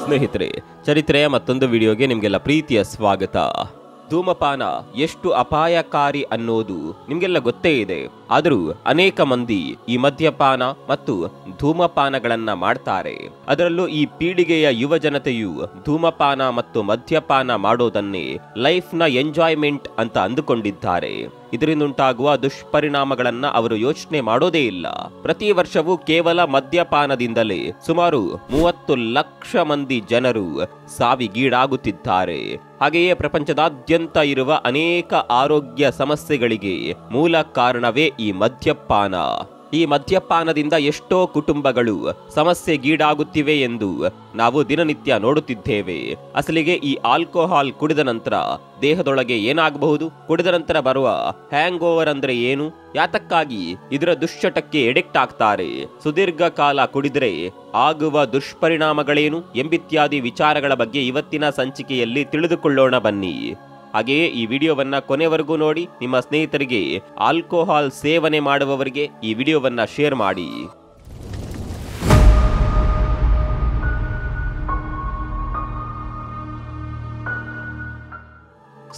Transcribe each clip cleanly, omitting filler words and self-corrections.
ಸ್ನೇಹಿತರೆ, ಚರಿತ್ರೆಯ ಮತ್ತೊಂದು ವಿಡಿಯೋಗೆ ನಿಮಗೆಲ್ಲ ಪ್ರೀತಿಯ ಸ್ವಾಗತ. ಧೂಮಪಾನ ಎಷ್ಟು ಅಪಾಯಕಾರಿ ಅನ್ನೋದು ನಿಮಗೆಲ್ಲ ಗೊತ್ತೇ ಇದೆ. ಆದರೂ ಅನೇಕ ಮಂದಿ ಈ ಮದ್ಯಪಾನ ಮತ್ತು ಧೂಮಪಾನಗಳನ್ನ ಮಾಡ್ತಾರೆ. ಅದರಲ್ಲೂ ಈ ಪೀಳಿಗೆಯ ಯುವ ಜನತೆಯು ಧೂಮಪಾನ ಮತ್ತು ಮದ್ಯಪಾನ ಮಾಡೋದನ್ನೇ ಲೈಫ್ನ ಎಂಜಾಯ್ಮೆಂಟ್ ಅಂತ ಅಂದುಕೊಂಡಿದ್ದಾರೆ. ಇದರಿಂದುಂಟಾಗುವ ದುಷ್ಪರಿಣಾಮಗಳನ್ನ ಅವರು ಯೋಚನೆ ಮಾಡೋದೇ ಇಲ್ಲ. ಪ್ರತಿ ವರ್ಷವೂ ಕೇವಲ ಮದ್ಯಪಾನದಿಂದಲೇ ಸುಮಾರು 30 ಲಕ್ಷ ಮಂದಿ ಜನರು ಸಾವಿಗೀಡಾಗುತ್ತಿದ್ದಾರೆ. ಹಾಗೆಯೇ ಪ್ರಪಂಚದಾದ್ಯಂತ ಇರುವ ಅನೇಕ ಆರೋಗ್ಯ ಸಮಸ್ಯೆಗಳಿಗೆ ಮೂಲ ಕಾರಣವೇ ಈ ಮದ್ಯಪಾನ. ಈ ಮದ್ಯಪಾನದಿಂದ ಎಷ್ಟೋ ಕುಟುಂಬಗಳು ಸಮಸ್ಯೆಗೀಡಾಗುತ್ತಿವೆ ಎಂದು ನಾವು ದಿನನಿತ್ಯ ನೋಡುತ್ತಿದ್ದೇವೆ. ಅಸಲಿಗೆ ಈ ಆಲ್ಕೋಹಾಲ್ ಕುಡಿದ ನಂತರ ದೇಹದೊಳಗೆ ಏನಾಗಬಹುದು, ಕುಡಿದ ನಂತರ ಬರುವ ಹ್ಯಾಂಗ್ ಓವರ್ ಅಂದ್ರೆ ಏನು, ಯಾತಕ್ಕಾಗಿ ಇದರ ದುಶ್ಚಟಕ್ಕೆ ಎಡಿಕ್ಟ್ ಆಗ್ತಾರೆ, ಸುದೀರ್ಘ ಕಾಲ ಕುಡಿದರೆ ಆಗುವ ದುಷ್ಪರಿಣಾಮಗಳೇನು ಎಂಬಿತ್ಯಾದಿ ವಿಚಾರಗಳ ಬಗ್ಗೆ ಇವತ್ತಿನ ಸಂಚಿಕೆಯಲ್ಲಿ ತಿಳಿದುಕೊಳ್ಳೋಣ ಬನ್ನಿ. ಹಾಗೆಯೇ ಈ ವಿಡಿಯೋವನ್ನ ಕೊನೆವರೆಗೂ ನೋಡಿ. ನಿಮ್ಮ ಸ್ನೇಹಿತರಿಗೆ ಆಲ್ಕೋಹಾಲ್ ಸೇವನೆ ಮಾಡುವವರಿಗೆ ಈ ವಿಡಿಯೋವನ್ನ ಶೇರ್ ಮಾಡಿ.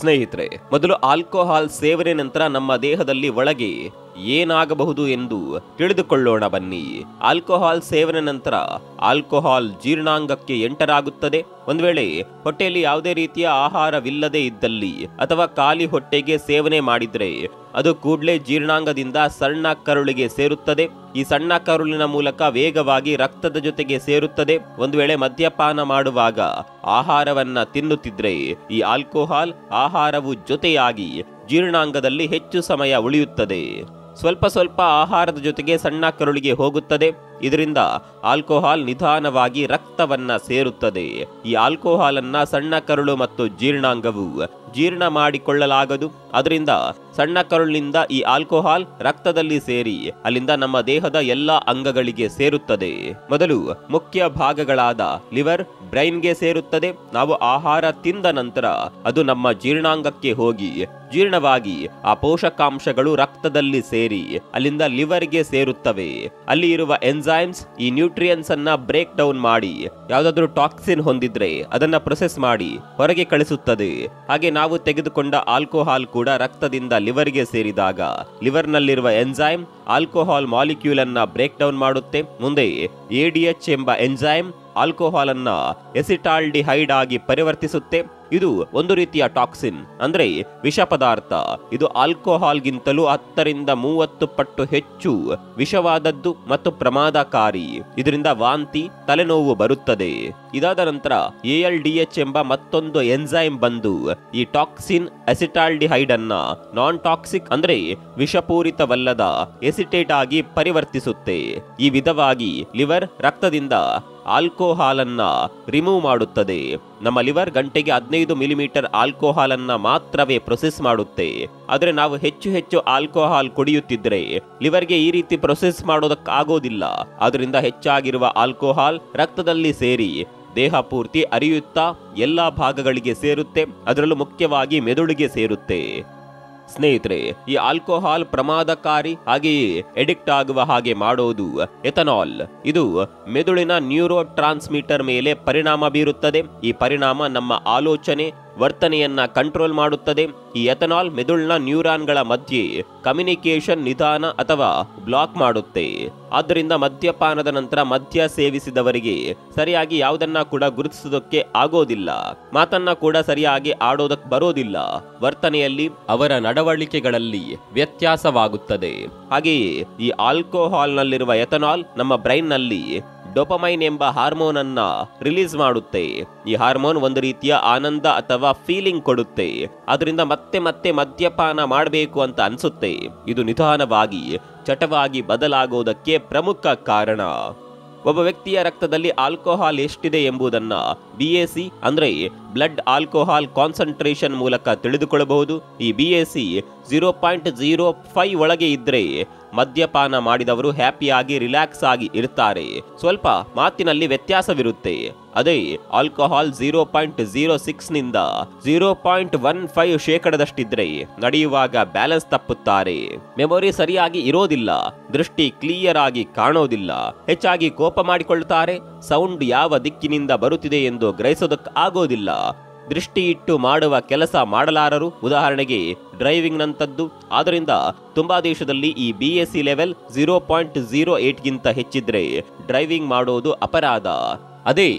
ಸ್ನೇಹಿತರೆ, ಮೊದಲು ಆಲ್ಕೋಹಾಲ್ ಸೇವನೆ ನಂತರ ನಮ್ಮ ದೇಹದಲ್ಲಿ ಒಳಗೆ ಏನಾಗಬಹುದು ಎಂದು ತಿಳಿದುಕೊಳ್ಳೋಣ ಬನ್ನಿ. ಆಲ್ಕೋಹಾಲ್ ಸೇವನೆ ನಂತರ ಆಲ್ಕೋಹಾಲ್ ಜೀರ್ಣಾಂಗಕ್ಕೆ ಎಂಟರ್ ಆಗುತ್ತದೆ. ಒಂದು ವೇಳೆ ಹೊಟ್ಟೆಯಲ್ಲಿ ಯಾವುದೇ ರೀತಿಯ ಆಹಾರವಿಲ್ಲದೆ ಇದ್ದಲ್ಲಿ ಅಥವಾ ಖಾಲಿ ಹೊಟ್ಟೆಗೆ ಸೇವನೆ ಮಾಡಿದ್ರೆ ಅದು ಕೂಡಲೇ ಜೀರ್ಣಾಂಗದಿಂದ ಸಣ್ಣ ಕರುಳಿಗೆ ಸೇರುತ್ತದೆ. ಈ ಸಣ್ಣ ಕರುಳಿನ ಮೂಲಕ ವೇಗವಾಗಿ ರಕ್ತದ ಜೊತೆಗೆ ಸೇರುತ್ತದೆ. ಒಂದು ವೇಳೆ ಮದ್ಯಪಾನ ಮಾಡುವಾಗ ಆಹಾರವನ್ನ ತಿನ್ನುತ್ತಿದ್ರೆ ಈ ಆಲ್ಕೋಹಾಲ್ ಆಹಾರವು ಜೊತೆಯಾಗಿ ಜೀರ್ಣಾಂಗದಲ್ಲಿ ಹೆಚ್ಚು ಸಮಯ ಉಳಿಯುತ್ತದೆ. ಸ್ವಲ್ಪ ಸ್ವಲ್ಪ ಆಹಾರದ ಜೊತೆಗೆ ಸಣ್ಣ ಕರುಳಿಗೆ ಹೋಗುತ್ತದೆ. ಇದರಿಂದ ಆಲ್ಕೋಹಾಲ್ ನಿಧಾನವಾಗಿ ರಕ್ತವನ್ನ ಸೇರುತ್ತದೆ. ಈ ಆಲ್ಕೋಹಾಲ್ ಅನ್ನ ಸಣ್ಣ ಕರುಳು ಮತ್ತು ಜೀರ್ಣಾಂಗವು ಜೀರ್ಣ ಮಾಡಿಕೊಳ್ಳಲಾಗದು. ಅದರಿಂದ ಸಣ್ಣ ಕರುಳಿನಿಂದ ಈ ಆಲ್ಕೋಹಾಲ್ ರಕ್ತದಲ್ಲಿ ಸೇರಿ ಅಲ್ಲಿಂದ ನಮ್ಮ ದೇಹದ ಎಲ್ಲಾ ಅಂಗಗಳಿಗೆ ಸೇರುತ್ತದೆ. ಮೊದಲು ಮುಖ್ಯ ಭಾಗಗಳಾದ ಲಿವರ್, ಬ್ರೈನ್ಗೆ ಸೇರುತ್ತದೆ. ನಾವು ಆಹಾರ ತಿಂದ ನಂತರ ಅದು ನಮ್ಮ ಜೀರ್ಣಾಂಗಕ್ಕೆ ಹೋಗಿ ಜೀರ್ಣವಾಗಿ ಆ ಪೋಷಕಾಂಶಗಳು ರಕ್ತದಲ್ಲಿ ಸೇರಿ ಅಲ್ಲಿಂದ ಲಿವರ್ಗೆ ಸೇರುತ್ತವೆ. ಅಲ್ಲಿ ಇರುವ ಎನ್ಸೈಮ್ಸ್ ಈ ನ್ಯೂಟ್ರಿಯನ್ಸ್ ಅನ್ನ ಬ್ರೇಕ್ ಡೌನ್ ಮಾಡಿ ಯಾವ್ದಾದ್ರು ಟಾಕ್ಸಿನ್ ಹೊಂದಿದ್ರೆ ಅದನ್ನ ಪ್ರೊಸೆಸ್ ಮಾಡಿ ಹೊರಗೆ ಕಳಿಸುತ್ತದೆ. ಹಾಗೆ ನಾವು ತೆಗೆದುಕೊಂಡ ಆಲ್ಕೋಹಾಲ್ ಕೂಡ ರಕ್ತದಿಂದ ಲಿವರ್ಗೆ ಸೇರಿದಾಗ ಲಿವರ್ನಲ್ಲಿರುವ ಎನ್ಸೈಮ್ ಆಲ್ಕೋಹಾಲ್ ಮಾಲಿಕ್ಯೂಲ್ ಅನ್ನ ಬ್ರೇಕ್ ಡೌನ್ ಮಾಡುತ್ತೆ. ಮುಂದೆ ADH ಎಂಬ ಎನ್ಸೈಮ್ ಆಲ್ಕೋಹಾಲ್ ಅನ್ನ ಎಸಿಟಾಲ್ಡಿಹೈಡ್ ಆಗಿ ಪರಿವರ್ತಿಸುತ್ತೆ. ಇದು ಒಂದು ರೀತಿಯ ಟಾಕ್ಸಿನ್ ಅಂದ್ರೆ ವಿಷ ಪದಾರ್ಥ. ಇದು ಆಲ್ಕೋಹಾಲ್ಗಿಂತಲೂ 10 ರಿಂದ 30 ಪಟ್ಟು ಹೆಚ್ಚು ವಿಷವಾದದ್ದು ಮತ್ತು ಪ್ರಮಾದಕಾರಿ. ಇದರಿಂದ ವಾಂತಿ, ತಲೆನೋವು ಬರುತ್ತದೆ. ಇದಾದ ನಂತರ ALDH ಎಂಬ ಮತ್ತೊಂದು ಎನ್ಸೈಮ್ ಬಂದು ಈ ಟಾಕ್ಸಿನ್ ಎಸಿಟಾಲ್ಡಿಹೈಡ್ ಅನ್ನ ನಾನ್ ಟಾಕ್ಸಿಕ್ ಅಂದ್ರೆ ವಿಷಪೂರಿತವಲ್ಲದ ಎಸಿಟೇಟ್ ಆಗಿ ಪರಿವರ್ತಿಸುತ್ತೆ. ಈ ವಿಧವಾಗಿ ಲಿವರ್ ರಕ್ತದಿಂದ ಆಲ್ಕೋಹಾಲ್ ಅನ್ನ ರಿಮೂವ್ ಮಾಡುತ್ತದೆ. ನಮ್ಮ ಲಿವರ್ ಗಂಟೆಗೆ 15 ಮಿಲಿಮೀಟರ್ ಆಲ್ಕೋಹಾಲ್ ಅನ್ನ ಮಾತ್ರವೇ ಪ್ರೊಸೆಸ್ ಮಾಡುತ್ತೆ. ಆದ್ರೆ ನಾವು ಹೆಚ್ಚು ಆಲ್ಕೋಹಾಲ್ ಕುಡಿಯುತ್ತಿದ್ರೆ ಲಿವರ್ಗೆ ಈ ರೀತಿ ಪ್ರೊಸೆಸ್ ಮಾಡೋದಕ್ಕಾಗೋದಿಲ್ಲ. ಆದ್ರಿಂದ ಹೆಚ್ಚಾಗಿರುವ ಆಲ್ಕೋಹಾಲ್ ರಕ್ತದಲ್ಲಿ ಸೇರಿ ದೇಹ ಪೂರ್ತಿ ಅರಿಯುತ್ತಾ ಎಲ್ಲಾ ಭಾಗಗಳಿಗೆ ಸೇರುತ್ತೆ. ಅದರಲ್ಲೂ ಮುಖ್ಯವಾಗಿ ಮೆದುಳಿಗೆ ಸೇರುತ್ತೆ. ಸ್ನೇಹಿತರೆ, ಈ ಆಲ್ಕೋಹಾಲ್ ಪ್ರಮಾದಕಾರಿ ಹಾಗೆಯೇ ಎಡಿಕ್ಟ್ ಆಗುವ ಹಾಗೆ ಮಾಡೋದು ಎಥನಾಲ್. ಇದು ಮೆದುಳಿನ ನ್ಯೂರೋ ಟ್ರಾನ್ಸ್ಮಿಟರ್ ಮೇಲೆ ಪರಿಣಾಮ ಬೀರುತ್ತದೆ. ಈ ಪರಿಣಾಮ ನಮ್ಮ ಆಲೋಚನೆ ವರ್ತನೆಯನ್ನ ಕಂಟ್ರೋಲ್ ಮಾಡುತ್ತದೆ. ಈ ಎಥನಾಲ್ ಮೆದುಳಿನ ನ್ಯೂರಾನ್ಗಳ ಮಧ್ಯೆ ಕಮ್ಯುನಿಕೇಶನ್ ನಿಧಾನ ಅಥವಾ ಬ್ಲಾಕ್ ಮಾಡುತ್ತೆ. ಆದ್ದರಿಂದ ಮದ್ಯಪಾನದ ನಂತರ ಮದ್ಯ ಸೇವಿಸಿದವರಿಗೆ ಸರಿಯಾಗಿ ಯಾವುದನ್ನ ಕೂಡ ಗುರುತಿಸೋದಕ್ಕೆ ಆಗೋದಿಲ್ಲ. ಮಾತನ್ನ ಕೂಡ ಸರಿಯಾಗಿ ಆಡೋದಕ್ಕೆ ಬರೋದಿಲ್ಲ. ವರ್ತನೆಯಲ್ಲಿ ಅವರ ನಡವಳಿಕೆಗಳಲ್ಲಿ ವ್ಯತ್ಯಾಸವಾಗುತ್ತದೆ. ಹಾಗೆಯೇ ಈ ಆಲ್ಕೋಹಾಲ್ ನಲ್ಲಿರುವ ಎಥನಾಲ್ ನಮ್ಮ ಬ್ರೈನ್ ನಲ್ಲಿ ಡೋಪಮೈನ್ ಎಂಬ ಹಾರ್ಮೋನ್ ಅನ್ನ ರಿಲೀಸ್ ಮಾಡುತ್ತೆ. ಈ ಹಾರ್ಮೋನ್ ಒಂದು ರೀತಿಯ ಆನಂದ ಅಥವಾ ಫೀಲಿಂಗ್ ಕೊಡುತ್ತೆ. ಅದರಿಂದ ಮತ್ತೆ ಮದ್ಯಪಾನ ಮಾಡಬೇಕು ಅಂತ ಅನ್ಸುತ್ತೆ. ಇದು ನಿಧಾನವಾಗಿ ಚಟವಾಗಿ ಬದಲಾಗೋದಕ್ಕೆ ಪ್ರಮುಖ ಕಾರಣ. ಒಬ್ಬ ವ್ಯಕ್ತಿಯ ರಕ್ತದಲ್ಲಿ ಆಲ್ಕೋಹಾಲ್ ಎಷ್ಟಿದೆ ಎಂಬುದನ್ನ BAC ಅಂದ್ರೆ ಬ್ಲಡ್ ಆಲ್ಕೋಹಾಲ್ ಕಾನ್ಸಂಟ್ರೇಷನ್ ಮೂಲಕ ತಿಳಿದುಕೊಳ್ಳಬಹುದು. ಈ BAC 0.05 ಒಳಗೆ ಇದ್ರೆ ಮದ್ಯಪಾನ ಮಾಡಿದವರು ಹ್ಯಾಪಿಯಾಗಿ ರಿಲ್ಯಾಕ್ಸ್ ಆಗಿ ಇರ್ತಾರೆ. ಸ್ವಲ್ಪ ಮಾತಿನಲ್ಲಿ ವ್ಯತ್ಯಾಸವಿರುತ್ತೆ. ಅದೇ ಆಲ್ಕೋಹಾಲ್ 0.06 ನಿಂದ 0.15% ನಡೆಯುವಾಗ ಬ್ಯಾಲೆನ್ಸ್ ತಪ್ಪುತ್ತಾರೆ. ಮೆಮೊರಿ ಸರಿಯಾಗಿ ಇರೋದಿಲ್ಲ, ದೃಷ್ಟಿ ಕ್ಲಿಯರ್ ಆಗಿ ಕಾಣೋದಿಲ್ಲ, ಹೆಚ್ಚಾಗಿ ಕೋಪ ಮಾಡಿಕೊಳ್ಳುತ್ತಾರೆ, ಸೌಂಡ್ ಯಾವ ದಿಕ್ಕಿನಿಂದ ಬರುತ್ತಿದೆ ಎಂದು ಗ್ರಹಿಸೋದಕ್ಕೆ ಆಗೋದಿಲ್ಲ, ದೃಷ್ಟಿ ಇಟ್ಟು ಮಾಡುವ ಕೆಲಸ ಮಾಡಲಾರರು. ಉದಾಹರಣೆಗೆ ಡ್ರೈವಿಂಗ್ ನಂತದ್ದು. ಆದ್ದರಿಂದ ತುಂಬಾ ದೇಶದಲ್ಲಿ ಈ BAC ಲೆವೆಲ್ 0.08 ಗಿಂತ ಹೆಚ್ಚಿದ್ರೆ ಡ್ರೈವಿಂಗ್ ಮಾಡೋದು ಅಪರಾಧ. ಅದೇ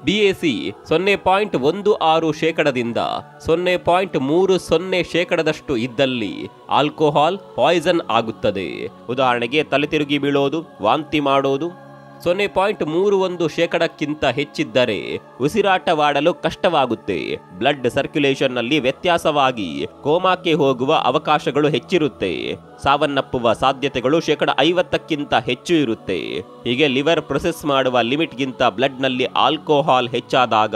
BAC 0.16% 0.30% ಇದ್ದಲ್ಲಿ ಆಲ್ಕೋಹಾಲ್ ಪಾಯ್ಸನ್ ಆಗುತ್ತದೆ. ಉದಾಹರಣೆಗೆ ತಲೆ ತಿರುಗಿ ಬೀಳೋದು, ವಾಂತಿ ಮಾಡೋದು. 0.31% ಹೆಚ್ಚಿದ್ದರೆ ಉಸಿರಾಟವಾಡಲು ಕಷ್ಟವಾಗುತ್ತೆ. ಬ್ಲಡ್ ಸರ್ಕ್ಯುಲೇಷನ್ ನಲ್ಲಿ ವ್ಯತ್ಯಾಸವಾಗಿ ಕೋಮಾಕ್ಕೆ ಹೋಗುವ ಅವಕಾಶಗಳು ಹೆಚ್ಚಿರುತ್ತೆ. ಸಾವನ್ನಪ್ಪುವ ಸಾಧ್ಯತೆಗಳು 50% ಹೆಚ್ಚು ಇರುತ್ತೆ. ಹೀಗೆ ಲಿವರ್ ಪ್ರೊಸೆಸ್ ಮಾಡುವ ಲಿಮಿಟ್ಗಿಂತ ಬ್ಲಡ್ ನಲ್ಲಿ ಆಲ್ಕೋಹಾಲ್ ಹೆಚ್ಚಾದಾಗ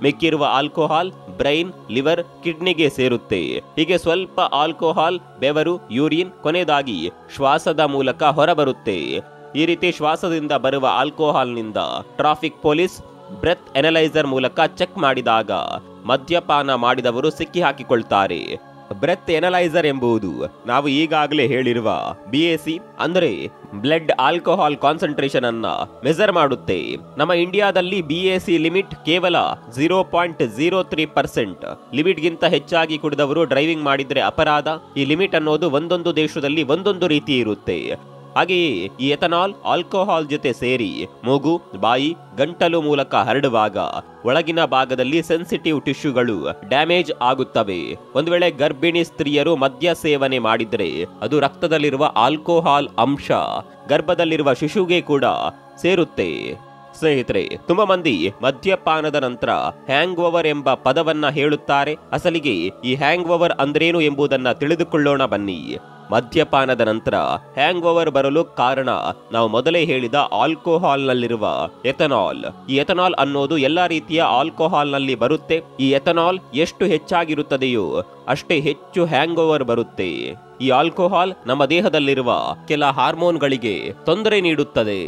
ಮಿಕ್ಕಿರುವ ಆಲ್ಕೋಹಾಲ್ ಬ್ರೈನ್, ಲಿವರ್, ಕಿಡ್ನಿಗೆ ಸೇರುತ್ತೆ. ಹೀಗೆ ಸ್ವಲ್ಪ ಆಲ್ಕೋಹಾಲ್ ಬೆವರು, ಯೂರಿನ್, ಕೊನೆಯದಾಗಿ ಶ್ವಾಸದ ಮೂಲಕ ಹೊರಬರುತ್ತೆ. ಈ ರೀತಿ ಶ್ವಾಸದಿಂದ ಬರುವ ಆಲ್ಕೋಹಾಲ್ನಿಂದ ಟ್ರಾಫಿಕ್ ಪೊಲೀಸ್ ಬ್ರೆತ್ ಅನಲೈಸರ್ ಮೂಲಕ ಚೆಕ್ ಮಾಡಿದಾಗ ಮದ್ಯಪಾನ ಮಾಡಿದವರು ಸಿಕ್ಕಿ ಹಾಕಿಕೊಳ್ತಾರೆ. ಬ್ರೆತ್ ಅನಲೈಸರ್ ಎಂಬುದು ನಾವು ಈಗಾಗಲೇ ಹೇಳಿರುವ BAC ಅಂದರೆ ಬ್ಲಡ್ ಆಲ್ಕೋಹಾಲ್ ಕಾನ್ಸಂಟ್ರೇಷನ್ ಅನ್ನ ಮೆಜರ್ ಮಾಡುತ್ತೆ. ನಮ್ಮ ಇಂಡಿಯಾದಲ್ಲಿ BAC ಲಿಮಿಟ್ ಕೇವಲ 0.03%. ಲಿಮಿಟ್ ಗಿಂತ ಹೆಚ್ಚಾಗಿ ಕುಡಿದವರು ಡ್ರೈವಿಂಗ್ ಮಾಡಿದ್ರೆ ಅಪರಾಧ. ಈ ಲಿಮಿಟ್ ಅನ್ನೋದು ಒಂದೊಂದು ದೇಶದಲ್ಲಿ ಒಂದೊಂದು ರೀತಿ ಇರುತ್ತೆ. ಹಾಗೆಯೇ ಈ ಎಥನಾಲ್ ಆಲ್ಕೋಹಾಲ್ ಜೊತೆ ಸೇರಿ ಮೂಗು, ಬಾಯಿ, ಗಂಟಲು ಮೂಲಕ ಹರಡುವಾಗ ಒಳಗಿನ ಭಾಗದಲ್ಲಿ ಸೆನ್ಸಿಟಿವ್ ಟಿಶ್ಯೂಗಳು ಡ್ಯಾಮೇಜ್ ಆಗುತ್ತವೆ. ಒಂದು ವೇಳೆ ಗರ್ಭಿಣಿ ಸ್ತ್ರೀಯರು ಮದ್ಯ ಸೇವನೆ ಮಾಡಿದ್ರೆ ಅದು ರಕ್ತದಲ್ಲಿರುವ ಆಲ್ಕೋಹಾಲ್ ಅಂಶ ಗರ್ಭದಲ್ಲಿರುವ ಶಿಶುಗೆ ಕೂಡ ಸೇರುತ್ತೆ. ಸ್ನೇಹಿತರೆ, ತುಂಬಾ ಮಂದಿ ಮದ್ಯಪಾನದ ನಂತರ ಹ್ಯಾಂಗ್ ಓವರ್ ಎಂಬ ಪದವನ್ನ ಹೇಳುತ್ತಾರೆ. ಅಸಲಿಗೆ ಈ ಹ್ಯಾಂಗ್ ಓವರ್ ಅಂದ್ರೇನು ಎಂಬುದನ್ನ ತಿಳಿದುಕೊಳ್ಳೋಣ ಬನ್ನಿ. ಮದ್ಯಪಾನದ ನಂತರ ಹ್ಯಾಂಗ್ ಓವರ್ ಬರಲು ಕಾರಣ ನಾವು ಮೊದಲೇ ಹೇಳಿದ ಆಲ್ಕೋಹಾಲ್ನಲ್ಲಿರುವ ಎಥನಾಲ್. ಈ ಎಥನಾಲ್ ಅನ್ನೋದು ಎಲ್ಲಾ ರೀತಿಯ ಆಲ್ಕೋಹಾಲ್ನಲ್ಲಿ ಬರುತ್ತೆ. ಈ ಎಥನಾಲ್ ಎಷ್ಟು ಹೆಚ್ಚಾಗಿರುತ್ತದೆಯೋ ಅಷ್ಟೇ ಹೆಚ್ಚು ಹ್ಯಾಂಗ್ ಓವರ್ ಬರುತ್ತೆ. ಈ ಆಲ್ಕೋಹಾಲ್ ನಮ್ಮ ದೇಹದಲ್ಲಿರುವ ಕೆಲ ಹಾರ್ಮೋನ್ಗಳಿಗೆ ತೊಂದರೆ ನೀಡುತ್ತದೆ.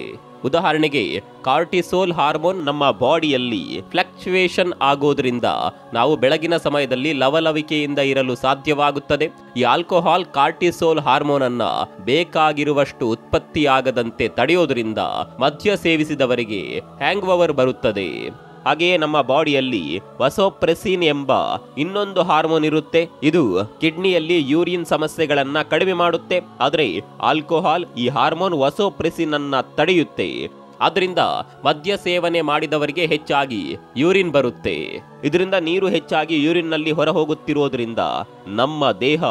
ಉದಾಹರಣೆಗೆ ಕಾರ್ಟಿಸೋಲ್ ಹಾರ್ಮೋನ್ ನಮ್ಮ ಬಾಡಿಯಲ್ಲಿ ಫ್ಲಕ್ಚುಯೇಷನ್ ಆಗೋದ್ರಿಂದ ನಾವು ಬೆಳಗಿನ ಸಮಯದಲ್ಲಿ ಲವಲವಿಕೆಯಿಂದ ಇರಲು ಸಾಧ್ಯವಾಗುತ್ತದೆ. ಈ ಆಲ್ಕೋಹಾಲ್ ಕಾರ್ಟಿಸೋಲ್ ಹಾರ್ಮೋನ್ ಅನ್ನ ಬೇಕಾಗಿರುವಷ್ಟು ಉತ್ಪತ್ತಿಯಾಗದಂತೆ ತಡೆಯೋದ್ರಿಂದ ಮದ್ಯ ಸೇವಿಸಿದವರಿಗೆ ಹ್ಯಾಂಗ್ ಓವರ್ ಬರುತ್ತದೆ. ಹಾಗೆಯೇ ನಮ್ಮ ಬಾಡಿಯಲ್ಲಿ ವಸೋಪ್ರೆಸಿನ್ ಎಂಬ ಇನ್ನೊಂದು ಹಾರ್ಮೋನ್ ಇರುತ್ತೆ. ಇದು ಕಿಡ್ನಿಯಲ್ಲಿ ಯೂರಿನ್ ಸಮಸ್ಯೆಗಳನ್ನ ಕಡಿಮೆ ಮಾಡುತ್ತೆ. ಆದರೆ ಆಲ್ಕೋಹಾಲ್ ಈ ಹಾರ್ಮೋನ್ ವಸೋಪ್ರೆಸಿನ್ ಅನ್ನ ತಡೆಯುತ್ತೆ. ಆದ್ರಿಂದ ಮದ್ಯ ಸೇವನೆ ಮಾಡಿದವರಿಗೆ ಹೆಚ್ಚಾಗಿ ಯೂರಿನ್ ಬರುತ್ತೆ. ಇದರಿಂದ ನೀರು ಹೆಚ್ಚಾಗಿ ಯೂರಿನ್ ನಲ್ಲಿ ಹೊರ ಹೋಗುತ್ತಿರೋದ್ರಿಂದ ನಮ್ಮ ದೇಹ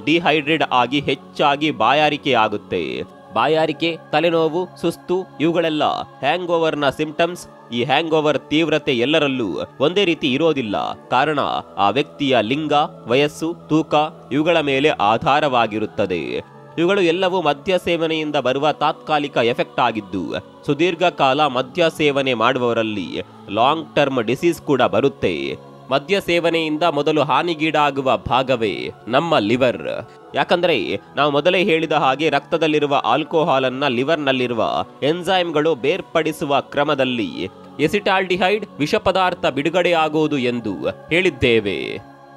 ಡಿಹೈಡ್ರೇಟ್ ಆಗಿ ಹೆಚ್ಚಾಗಿ ಬಾಯಾರಿಕೆ ಆಗುತ್ತೆ. ಬಾಯಾರಿಕೆ, ತಲೆನೋವು, ಸುಸ್ತು ಇವುಗಳೆಲ್ಲ ಹ್ಯಾಂಗ್ ಓವರ್ನ ಸಿಂಪ್ಟಮ್ಸ್. ಈ ಹ್ಯಾಂಗ್ ಓವರ್ ತೀವ್ರತೆ ಎಲ್ಲರಲ್ಲೂ ಒಂದೇ ರೀತಿ ಇರೋದಿಲ್ಲ. ಕಾರಣ ಆ ವ್ಯಕ್ತಿಯ ಲಿಂಗ, ವಯಸ್ಸು, ತೂಕ ಇವುಗಳ ಮೇಲೆ ಆಧಾರವಾಗಿರುತ್ತದೆ. ಇವುಗಳು ಎಲ್ಲವೂ ಮದ್ಯ ಸೇವನೆಯಿಂದ ಬರುವ ತಾತ್ಕಾಲಿಕ ಎಫೆಕ್ಟ್ ಆಗಿದ್ದು ಸುದೀರ್ಘ ಕಾಲ ಮದ್ಯ ಸೇವನೆ ಮಾಡುವವರಲ್ಲಿ ಲಾಂಗ್ ಟರ್ಮ್ ಡಿಸೀಸ್ ಕೂಡ ಬರುತ್ತೆ. ಮದ್ಯ ಸೇವನೆಯಿಂದ ಮೊದಲು ಹಾನಿಗೀಡಾಗುವ ಭಾಗವೇ ನಮ್ಮ ಲಿವರ್. ಯಾಕಂದ್ರೆ ನಾವು ಮೊದಲೇ ಹೇಳಿದ ಹಾಗೆ ರಕ್ತದಲ್ಲಿರುವ ಆಲ್ಕೋಹಾಲ್ ಅನ್ನ ಲಿವರ್ ನಲ್ಲಿರುವ ಎನ್ಸೈಮ್ಗಳು ಬೇರ್ಪಡಿಸುವ ಕ್ರಮದಲ್ಲಿ ಎಸಿಟಾಲ್ಡಿಹೈಡ್ ವಿಷ ಪದಾರ್ಥ ಬಿಡುಗಡೆಯಾಗುವುದು ಎಂದು ಹೇಳಿದ್ದೇವೆ.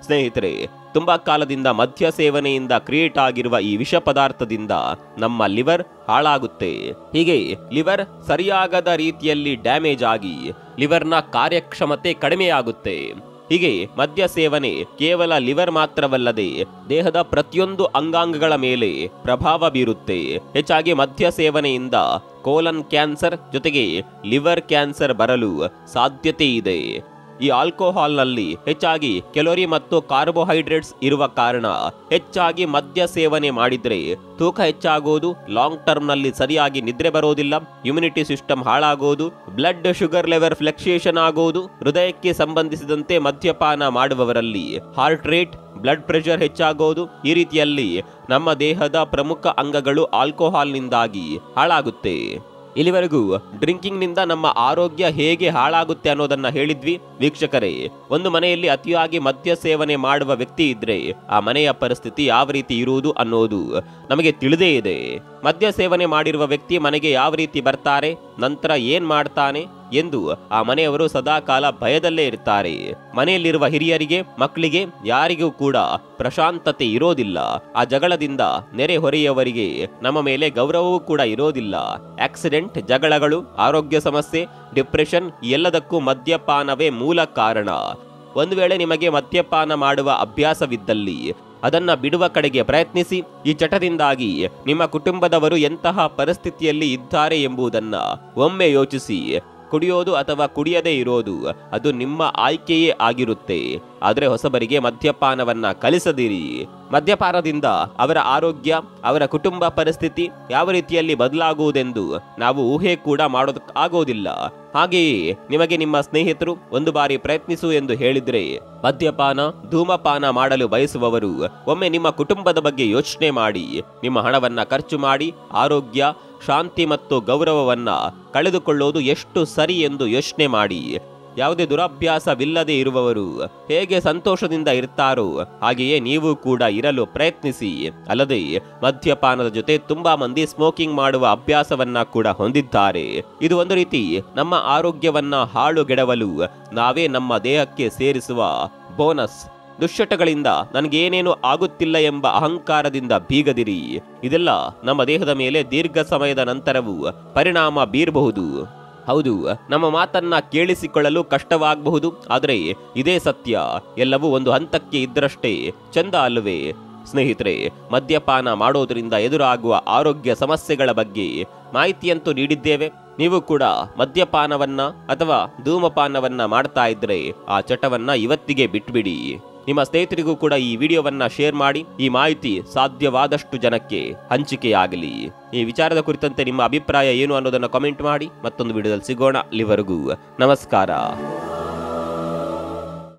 ಸ್ನೇಹಿತರೆ, ತುಂಬಾ ಕಾಲದಿಂದ ಮದ್ಯ ಸೇವನೆಯಿಂದ ಕ್ರಿಯೇಟ್ ಆಗಿರುವ ಈ ವಿಷ ಪದಾರ್ಥದಿಂದ ನಮ್ಮ ಲಿವರ್ ಹಾಳಾಗುತ್ತೆ. ಹೀಗೆ ಲಿವರ್ ಸರಿಯಾಗದ ರೀತಿಯಲ್ಲಿ ಡ್ಯಾಮೇಜ್ ಆಗಿ ಲಿವರ್ನ ಕಾರ್ಯಕ್ಷಮತೆ ಕಡಿಮೆಯಾಗುತ್ತೆ. ಹೀಗೆ ಮದ್ಯ ಸೇವನೆ ಕೇವಲ ಲಿವರ್ ಮಾತ್ರವಲ್ಲದೆ ದೇಹದ ಪ್ರತಿಯೊಂದು ಅಂಗಾಂಗಗಳ ಮೇಲೆ ಪ್ರಭಾವ ಬೀರುತ್ತೆ. ಹೆಚ್ಚಾಗಿ ಮದ್ಯ ಸೇವನೆಯಿಂದ ಕೋಲನ್ ಕ್ಯಾನ್ಸರ್ ಜೊತೆಗೆ ಲಿವರ್ ಕ್ಯಾನ್ಸರ್ ಬರಲು ಸಾಧ್ಯತೆ ಇದೆ. ಈ ಆಲ್ಕೋಹಾಲ್ನಲ್ಲಿ ಹೆಚ್ಚಾಗಿ ಕ್ಯಾಲೋರಿ ಮತ್ತು ಕಾರ್ಬೋಹೈಡ್ರೇಟ್ಸ್ ಇರುವ ಕಾರಣ ಹೆಚ್ಚಾಗಿ ಮದ್ಯ ಸೇವನೆ ಮಾಡಿದ್ರೆ ತೂಕ ಹೆಚ್ಚಾಗೋದು, ಲಾಂಗ್ ಟರ್ಮ್ ನಲ್ಲಿ ಸರಿಯಾಗಿ ನಿದ್ರೆ ಬರೋದಿಲ್ಲ, ಇಮ್ಯುನಿಟಿ ಸಿಸ್ಟಮ್ ಹಾಳಾಗೋದು, ಬ್ಲಡ್ ಶುಗರ್ ಲೆವೆಲ್ ಫ್ಲಕ್ಚುಯೇಷನ್ ಆಗೋದು, ಹೃದಯಕ್ಕೆ ಸಂಬಂಧಿಸಿದಂತೆ ಮದ್ಯಪಾನ ಮಾಡುವವರಲ್ಲಿ ಹಾರ್ಟ್ ರೇಟ್, ಬ್ಲಡ್ ಪ್ರೆಷರ್ ಹೆಚ್ಚಾಗೋದು. ಈ ರೀತಿಯಲ್ಲಿ ನಮ್ಮ ದೇಹದ ಪ್ರಮುಖ ಅಂಗಗಳು ಆಲ್ಕೋಹಾಲ್ನಿಂದಾಗಿ ಹಾಳಾಗುತ್ತೆ. ಇಲ್ಲಿವರೆಗೂ ಡ್ರಿಂಕಿಂಗ್ ನಿಂದ ನಮ್ಮ ಆರೋಗ್ಯ ಹೇಗೆ ಹಾಳಾಗುತ್ತೆ ಅನ್ನೋದನ್ನ ಹೇಳಿದ್ವಿ. ವೀಕ್ಷಕರೇ, ಒಂದು ಮನೆಯಲ್ಲಿ ಅತಿಯಾಗಿ ಮದ್ಯ ಸೇವನೆ ಮಾಡುವ ವ್ಯಕ್ತಿ ಇದ್ರೆ ಆ ಮನೆಯ ಪರಿಸ್ಥಿತಿ ಯಾವ ರೀತಿ ಇರುವುದು ಅನ್ನೋದು ನಮಗೆ ತಿಳಿದೇ ಇದೆ. ಮದ್ಯ ಸೇವನೆ ಮಾಡಿರುವ ವ್ಯಕ್ತಿ ಮನೆಗೆ ಯಾವ ರೀತಿ ಬರ್ತಾರೆ, ನಂತರ ಏನ್ ಮಾಡ್ತಾನೆ ಎಂದು ಆ ಮನೆಯವರು ಸದಾಕಾಲ ಭಯದಲ್ಲೇ ಇರ್ತಾರೆ. ಮನೆಯಲ್ಲಿರುವ ಹಿರಿಯರಿಗೆ, ಮಕ್ಕಳಿಗೆ ಯಾರಿಗೂ ಕೂಡ ಪ್ರಶಾಂತತೆ ಇರೋದಿಲ್ಲ. ಆ ಜಗಳದಿಂದ ನೆರೆ ಹೊರೆಯವರಿಗೆ ನಮ್ಮ ಮೇಲೆ ಗೌರವವೂ ಕೂಡ ಇರೋದಿಲ್ಲ. ಆಕ್ಸಿಡೆಂಟ್, ಜಗಳಗಳು, ಆರೋಗ್ಯ ಸಮಸ್ಯೆ, ಡಿಪ್ರೆಷನ್ ಎಲ್ಲದಕ್ಕೂ ಮದ್ಯಪಾನವೇ ಮೂಲ ಕಾರಣ. ಒಂದು ವೇಳೆ ನಿಮಗೆ ಮದ್ಯಪಾನ ಮಾಡುವ ಅಭ್ಯಾಸವಿದ್ದಲ್ಲಿ ಅದನ್ನ ಬಿಡುವ ಕಡೆಗೆ ಪ್ರಯತ್ನಿಸಿ. ಈ ಚಟದಿಂದಾಗಿ ನಿಮ್ಮ ಕುಟುಂಬದವರು ಎಂತಹ ಪರಿಸ್ಥಿತಿಯಲ್ಲಿ ಇದ್ದಾರೆ ಎಂಬುದನ್ನ ಒಮ್ಮೆ ಯೋಚಿಸಿ. ಕುಡಿಯೋದು ಅಥವಾ ಕುಡಿಯದೇ ಇರೋದು ಅದು ನಿಮ್ಮ ಆಯ್ಕೆಯೇ ಆಗಿರುತ್ತೆ. ಆದರೆ ಹೊಸಬರಿಗೆ ಮದ್ಯಪಾನವನ್ನ ಕಲಿಸದಿರಿ. ಮದ್ಯಪಾನದಿಂದ ಅವರ ಆರೋಗ್ಯ, ಅವರ ಕುಟುಂಬ ಪರಿಸ್ಥಿತಿ ಯಾವ ರೀತಿಯಲ್ಲಿ ಬದಲಾಗುವುದೆಂದು ನಾವು ಊಹೆ ಕೂಡ ಮಾಡೋದಕ್ಕಾಗೋದಿಲ್ಲ. ಹಾಗೆಯೇ ನಿಮಗೆ ನಿಮ್ಮ ಸ್ನೇಹಿತರು ಒಂದು ಬಾರಿ ಪ್ರಯತ್ನಿಸು ಎಂದು ಹೇಳಿದ್ರೆ, ಮದ್ಯಪಾನ, ಧೂಮಪಾನ ಮಾಡಲು ಬಯಸುವವರು ಒಮ್ಮೆ ನಿಮ್ಮ ಕುಟುಂಬದ ಬಗ್ಗೆ ಯೋಚನೆ ಮಾಡಿ. ನಿಮ್ಮ ಹಣವನ್ನ ಖರ್ಚು ಮಾಡಿ ಆರೋಗ್ಯ, ಶಾಂತಿ ಮತ್ತು ಗೌರವವನ್ನ ಕಳೆದುಕೊಳ್ಳೋದು ಎಷ್ಟು ಸರಿ ಎಂದು ಯೋಚನೆ ಮಾಡಿ. ಯಾವುದೇ ದುರಭ್ಯಾಸವಿಲ್ಲದೆ ಇರುವವರು ಹೇಗೆ ಸಂತೋಷದಿಂದ ಇರ್ತಾರೋ ಹಾಗೆಯೇ ನೀವು ಕೂಡ ಇರಲು ಪ್ರಯತ್ನಿಸಿ. ಅಲ್ಲದೆ ಮದ್ಯಪಾನದ ಜೊತೆ ತುಂಬಾ ಮಂದಿ ಸ್ಮೋಕಿಂಗ್ ಮಾಡುವ ಅಭ್ಯಾಸವನ್ನ ಕೂಡ ಹೊಂದಿದ್ದಾರೆ. ಇದು ಒಂದು ರೀತಿ ನಮ್ಮ ಆರೋಗ್ಯವನ್ನ ಹಾಳುಗೆಡವಲು ನಾವೇ ನಮ್ಮ ದೇಹಕ್ಕೆ ಸೇರಿಸುವ ಬೋನಸ್. ದುಶ್ಚಟಗಳಿಂದ ನನಗೇನೇನು ಆಗುತ್ತಿಲ್ಲ ಎಂಬ ಅಹಂಕಾರದಿಂದ ಬೀಗದಿರಿ. ಇದೆಲ್ಲ ನಮ್ಮ ದೇಹದ ಮೇಲೆ ದೀರ್ಘ ಸಮಯದ ನಂತರವೂ ಪರಿಣಾಮ ಬೀರಬಹುದು. ಹೌದು, ನಮ್ಮ ಮಾತನ್ನ ಕೇಳಿಸಿಕೊಳ್ಳಲು ಕಷ್ಟವಾಗಬಹುದು, ಆದರೆ ಇದೇ ಸತ್ಯ. ಎಲ್ಲವೂ ಒಂದು ಹಂತಕ್ಕೆ ಇದ್ದರಷ್ಟೇ ಚಂದ ಅಲ್ಲವೇ? ಸ್ನೇಹಿತರೆ, ಮದ್ಯಪಾನ ಮಾಡೋದ್ರಿಂದ ಎದುರಾಗುವ ಆರೋಗ್ಯ ಸಮಸ್ಯೆಗಳ ಬಗ್ಗೆ ಮಾಹಿತಿಯಂತೂ ನೀಡಿದ್ದೇವೆ. ನೀವು ಕೂಡ ಮದ್ಯಪಾನವನ್ನ ಅಥವಾ ಧೂಮಪಾನವನ್ನ ಮಾಡ್ತಾ ಇದ್ರೆ ಆ ಚಟವನ್ನ ಇವತ್ತಿಗೆ ಬಿಟ್ಬಿಡಿ. ನಿಮ್ಮ ಸ್ನೇಹಿತರಿಗೂ ಕೂಡ ಈ ವಿಡಿಯೋವನ್ನ ಶೇರ್ ಮಾಡಿ. ಈ ಮಾಹಿತಿ ಸಾಧ್ಯವಾದಷ್ಟು ಜನಕ್ಕೆ ಹಂಚಿಕೆಯಾಗಲಿ. ಈ ವಿಚಾರದ ಕುರಿತಂತೆ ನಿಮ್ಮ ಅಭಿಪ್ರಾಯ ಏನು ಅನ್ನೋದನ್ನ ಕಾಮೆಂಟ್ ಮಾಡಿ. ಮತ್ತೊಂದು ವಿಡಿಯೋದಲ್ಲಿ ಸಿಗೋಣ. ಅಲ್ಲಿವರೆಗೂ ನಮಸ್ಕಾರ.